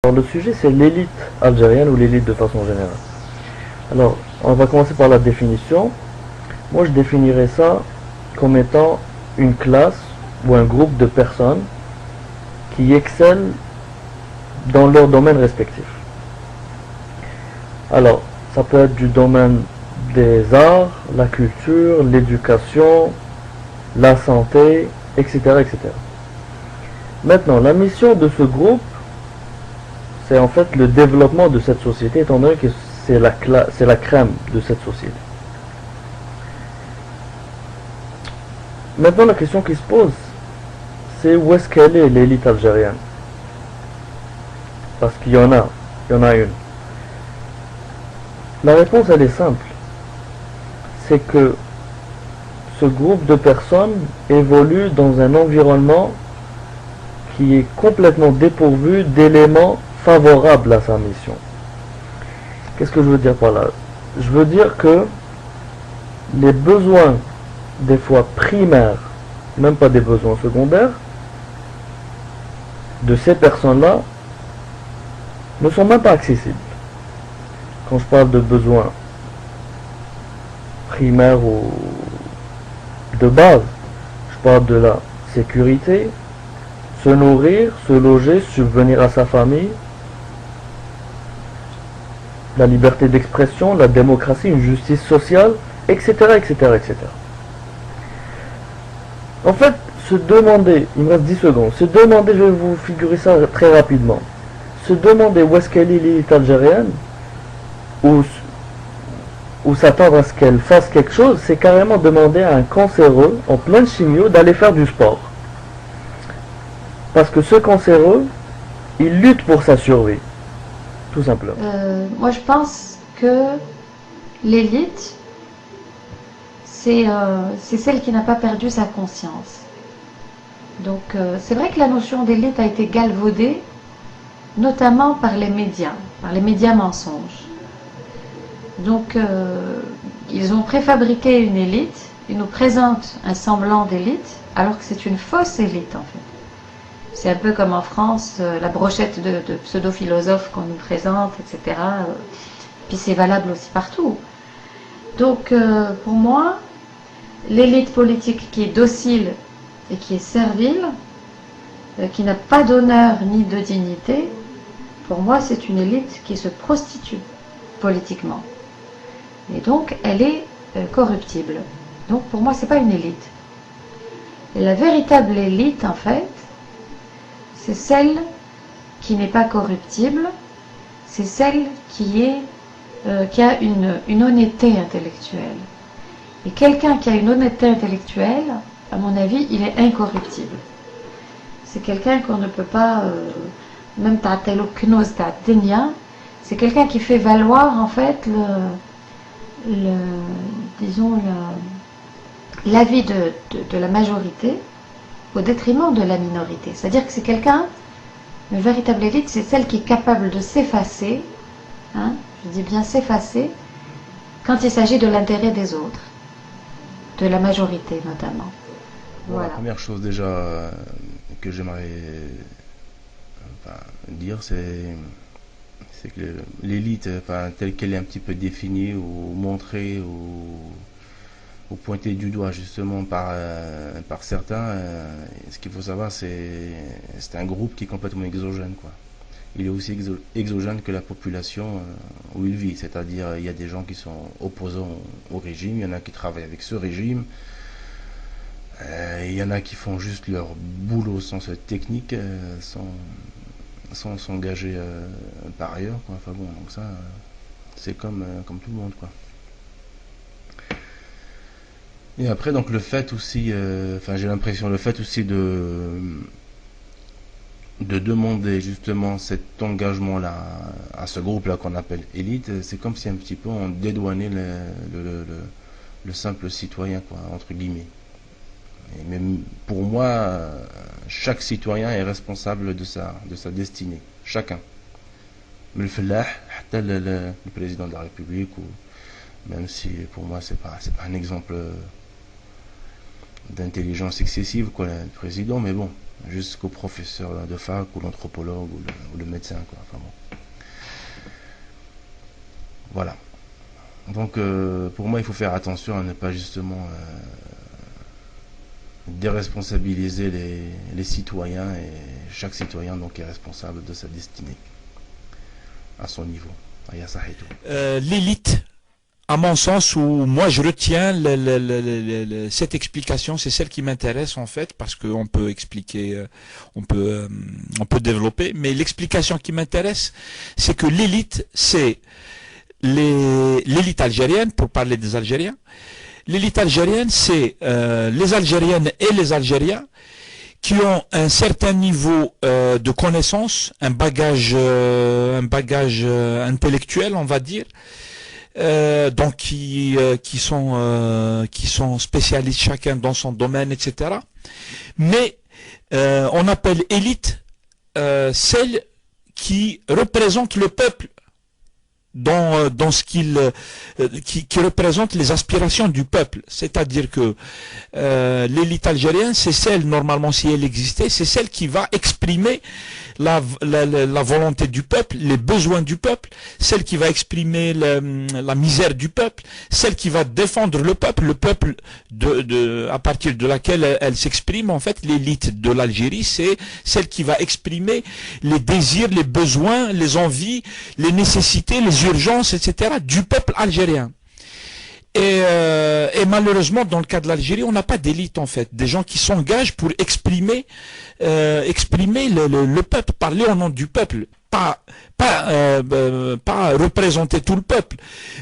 Alors, le sujet, c'est l'élite algérienne ou l'élite de façon générale. Alors, on va commencer par la définition. Moi, je définirais ça comme étant une classe ou un groupe de personnes qui excellent dans leur domaine respectif. Alors, ça peut être du domaine des arts, la culture, l'éducation, la santé, etc., etc. Maintenant, la mission de ce groupe, c'est en fait le développement de cette société, étant donné que c'est la crème de cette société. Maintenant, la question qui se pose, c'est où est-ce qu'elle est l'élite algérienne? Parce qu'il y en a une. La réponse, elle est simple. C'est que ce groupe de personnes évolue dans un environnement qui est complètement dépourvu d'éléments favorables à sa mission. Qu'est-ce que je veux dire par là? Je veux dire que les besoins, des fois primaires, même pas des besoins secondaires, de ces personnes-là ne sont même pas accessibles. Quand je parle de besoins primaires ou de base, je parle de la sécurité, se nourrir, se loger, subvenir à sa famille, la liberté d'expression, la démocratie, une justice sociale, etc., etc., etc. En fait, se demander, il me reste 10 secondes, se demander, je vais vous figurer ça très rapidement, se demander où est-ce qu'elle est l'élite algérienne, ou s'attendre à ce qu'elle fasse quelque chose, c'est carrément demander à un cancéreux, en pleine chimio, d'aller faire du sport. Parce que ce cancéreux, il lutte pour sa survie. Tout simplement. Moi, je pense que l'élite, c'est celle qui n'a pas perdu sa conscience. Donc, c'est vrai que la notion d'élite a été galvaudée, notamment par les médias mensonges. Donc, ils ont préfabriqué une élite, ils nous présentent un semblant d'élite, alors que c'est une fausse élite en fait. C'est un peu comme en France, la brochette de pseudo-philosophes qu'on nous présente, etc. Puis c'est valable aussi partout. Donc, pour moi, l'élite politique qui est docile et qui est servile, qui n'a pas d'honneur ni de dignité, pour moi, c'est une élite qui se prostitue politiquement. Et donc, elle est corruptible. Donc, pour moi, c'est pas une élite. Et la véritable élite, en fait, c'est celle qui n'est pas corruptible, c'est celle qui a une honnêteté intellectuelle. Et quelqu'un qui a une honnêteté intellectuelle, à mon avis, il est incorruptible. C'est quelqu'un qu'on ne peut pas, même ta'atelo knoz ta'atdenia, c'est quelqu'un qui fait valoir, en fait, l'avis de la majorité au détriment de la minorité. C'est-à-dire que c'est quelqu'un, une véritable élite, c'est celle qui est capable de s'effacer, hein, je dis bien s'effacer, quand il s'agit de l'intérêt des autres, de la majorité notamment. Voilà. La première chose déjà que j'aimerais dire, c'est que l'élite, telle qu'elle est un petit peu définie ou montrée ou pointée du doigt justement par certains, ce qu'il faut savoir, c'est un groupe qui est complètement exogène, quoi. Il est aussi exogène que la population où il vit, c'est-à-dire il y a des gens qui sont opposants au régime, il y en a qui travaillent avec ce régime, il y en a qui font juste leur boulot au sens technique, sans s'engager par ailleurs, quoi. Enfin bon, donc ça, c'est comme tout le monde, quoi. Et après, donc le fait aussi, j'ai l'impression, le fait aussi de demander justement cet engagement-là à ce groupe-là qu'on appelle élite, c'est comme si un petit peu on dédouanait le simple citoyen, quoi, entre guillemets. Et même pour moi, chaque citoyen est responsable de sa destinée, chacun. Mais le fallah, le président de la République, ou même si pour moi c'est pas un exemple d'intelligence excessive, quoi, le président, mais bon, jusqu'au professeur de fac ou l'anthropologue ou le médecin, quoi. Enfin bon. Voilà. Donc pour moi il faut faire attention à ne pas justement déresponsabiliser les citoyens, et chaque citoyen donc est responsable de sa destinée à son niveau. L'élite, à mon sens, où moi je retiens cette explication, c'est celle qui m'intéresse en fait, parce qu'on peut expliquer, on peut développer, mais l'explication qui m'intéresse, c'est que l'élite, c'est l'élite algérienne, pour parler des Algériens. L'élite algérienne, c'est les Algériennes et les Algériens qui ont un certain niveau de connaissances, un bagage intellectuel, on va dire, donc qui sont spécialistes chacun dans son domaine, etc. Mais on appelle élite celle qui représente le peuple dans ce qui représente les aspirations du peuple. C'est-à-dire que l'élite algérienne, c'est celle, normalement, si elle existait, c'est celle qui va exprimer la volonté du peuple, les besoins du peuple, celle qui va exprimer la misère du peuple, celle qui va défendre le peuple à partir de laquelle elle s'exprime. En fait, l'élite de l'Algérie, c'est celle qui va exprimer les désirs, les besoins, les envies, les nécessités, les urgences, etc. du peuple algérien. Et malheureusement, dans le cas de l'Algérie, on n'a pas d'élite en fait, des gens qui s'engagent pour exprimer le peuple, parler au nom du peuple, pas représenter tout le peuple,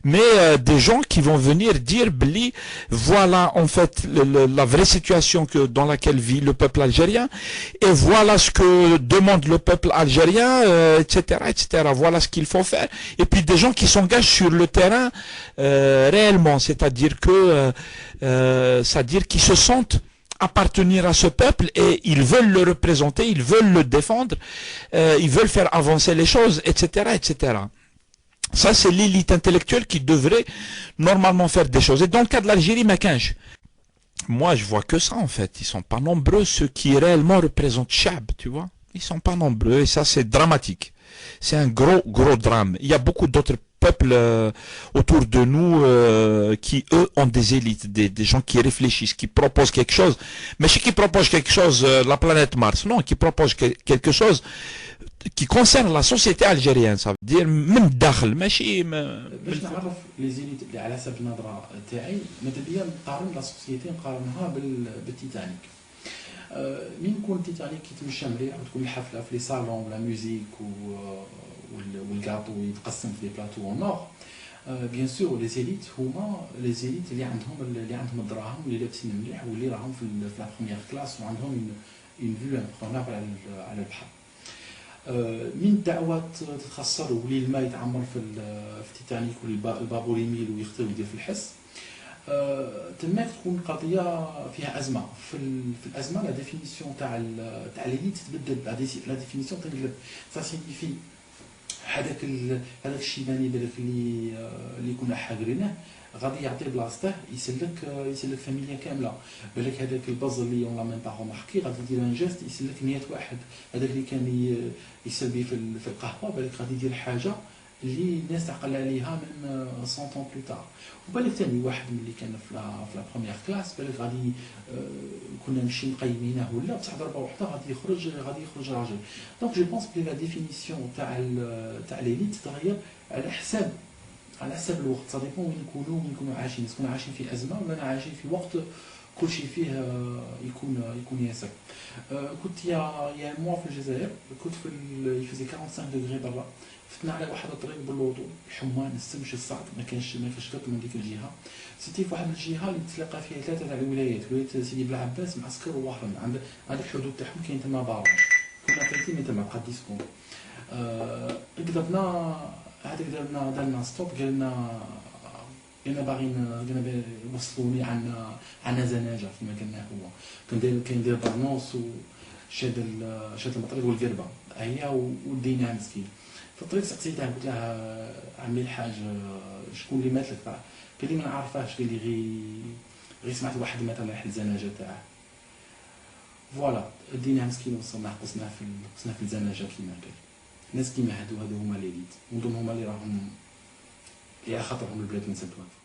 mais des gens qui vont venir dire, Bli, voilà en fait la vraie situation dans laquelle vit le peuple algérien, et voilà ce que demande le peuple algérien, etc., etc. Voilà ce qu'il faut faire. Et puis des gens qui s'engagent sur le terrain réellement, c'est-à-dire qu'ils se sentent appartenir à ce peuple et ils veulent le représenter, ils veulent le défendre, ils veulent faire avancer les choses, etc., etc. Ça, c'est l'élite intellectuelle qui devrait normalement faire des choses. Et dans le cas de l'Algérie, Makinch, moi, je vois que ça, en fait. Ils sont pas nombreux, ceux qui réellement représentent Chab, tu vois. Ils sont pas nombreux, et ça, c'est dramatique. C'est un gros, gros drame. Il y a beaucoup d'autres peuples autour de nous qui, eux, ont des élites, des gens qui réfléchissent, qui proposent quelque chose. Mais ceux qui proposent quelque chose, la planète Mars, non, qui proposent quelque chose qui concerne la société algérienne, ça veut dire même داخل ماشي باش نعرف لي زيليت اللي على حسب النظره تاعي ماذا بيا نقارن لا سوسيتي نقارنها بالتيتانيك. من يكون التيتانيك يتمشى مليح وتكون الحفله في لي صالون ولا ميوزيك والكاطو يتقسم في لي بلاطو اونور، بيان سور لي زيليت هما لي زيليت اللي عندهم الدراهم واللي لابسين مليح واللي راهم في لا بروميير كلاس وعندهم اون فيو انكرونابل على البحر. من الدعوات تتخسر ولي الماء يتعمر في التيتانيك والبابور يميل ويخطئ ويدير في الحس، تماك تكون قضيه فيها ازمه. في الازمه لا ديفينيسيون تاع ليليت تبدل، لا ديفينيسيون تنقلب. سا سينيفي هذاك الشيباني بالك اللي كنا حاقرينه غادي يعطي بلاصته يسلك فاميليا كامله. بالك هذاك البز اللي اون لا ميم با روماركي غادي يدير ان جيست يسلك 100 واحد. هذاك اللي كان يسلبي في القهوه بالك غادي يدير حاجه اللي الناس تعقل عليها من 100 ans بلو تار. وبالك ثاني واحد من اللي كان في لا بروميير كلاس بالك غادي كنا نمشي مقيمينه ولا بصح ضربه وحده غادي يخرج راجل. دونك جو بونس بلي لا ديفينيسيون تاع ليليت تتغير على حساب الوقت. صا ديبون وين نكونوا عايشين، نكونوا عايشين في ازمه ولا عايشين في وقت كل شيء فيه يكون ياسر. كنت يا موا في الجزائر، كنت يفزي 45 دوغري برا، فتنا على واحد الطريق باللوطو الحمان السمش الصعد، ما كانش قط من ديك الجهه. سيتي في واحد الجهه اللي تلاقى فيها ثلاثه تاع الولايات، ولايه سيدي بلعباس معسكر ووهران، عند هذا الحدود تاعهم كاين تما بارون، كنا 30 متر مع قد يسكن. درنا ستوب، قالنا باغيين يوصلوني عنا زناجه فيما قلنا هو كان داير برنوس وشاد المطريق والقربه هي وديناها مسكين. في الطريق سقسيتها قلت لها عمي الحاج شكون اللي مات لك؟ قال لي ما نعرفهاش، قال لي غير سمعت واحد مات الله يحل الزناجه تاعه. فوالا دينا مسكين وصلنا قصنا في الزناجه كيما قال ناس كيما هادو هما ليليت ونظن هما اللي راهم اللي على خاطرهم البلاد نسات واقفه